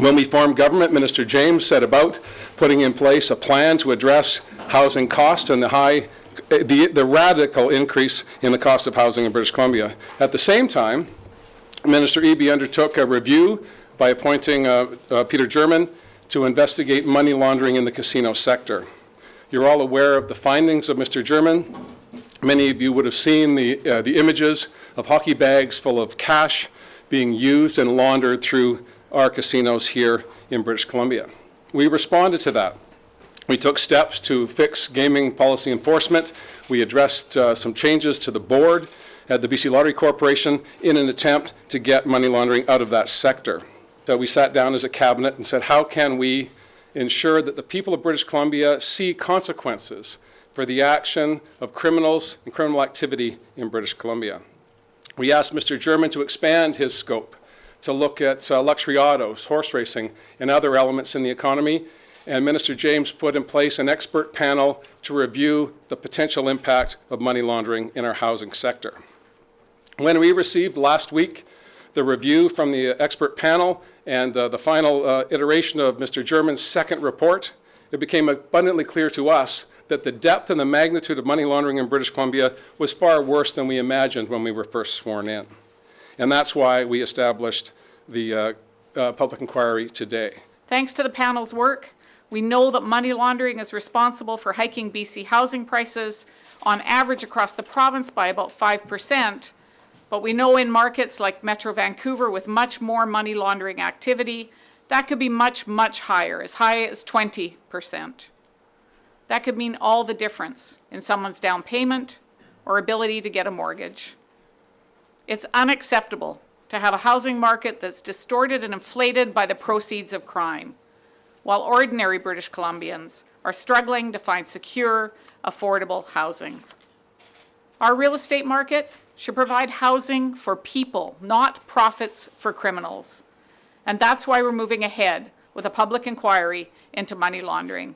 When we formed government, Minister James set about putting in place a plan to address housing costs and the radical increase in the cost of housing in British Columbia. At the same time, Minister Eby undertook a review by appointing Peter German to investigate money laundering in the casino sector. You're all aware of the findings of Mr. German. Many of you would have seen the images of hockey bags full of cash being used and laundered through our casinos here in British Columbia. We responded to that. We took steps to fix gaming policy enforcement. We addressed some changes to the board at the BC Lottery Corporation in an attempt to get money laundering out of that sector. So we sat down as a cabinet and said, how can we ensure that the people of British Columbia see consequences for the action of criminals and criminal activity in British Columbia? We asked Mr. German to expand his scope to look at luxury autos, horse racing, and other elements in the economy. And Minister James put in place an expert panel to review the potential impact of money laundering in our housing sector. When we received last week the review from the expert panel and the final iteration of Mr. German's second report, it became abundantly clear to us that the depth and the magnitude of money laundering in British Columbia was far worse than we imagined when we were first sworn in. And that's why we established the public inquiry today. Thanks to the panel's work, we know that money laundering is responsible for hiking BC housing prices on average across the province by about 5%, but we know in markets like Metro Vancouver with much more money laundering activity, that could be much, much higher, as high as 20%. That could mean all the difference in someone's down payment or ability to get a mortgage. It's unacceptable to have a housing market that's distorted and inflated by the proceeds of crime, while ordinary British Columbians are struggling to find secure, affordable housing. Our real estate market should provide housing for people, not profits for criminals. And that's why we're moving ahead with a public inquiry into money laundering.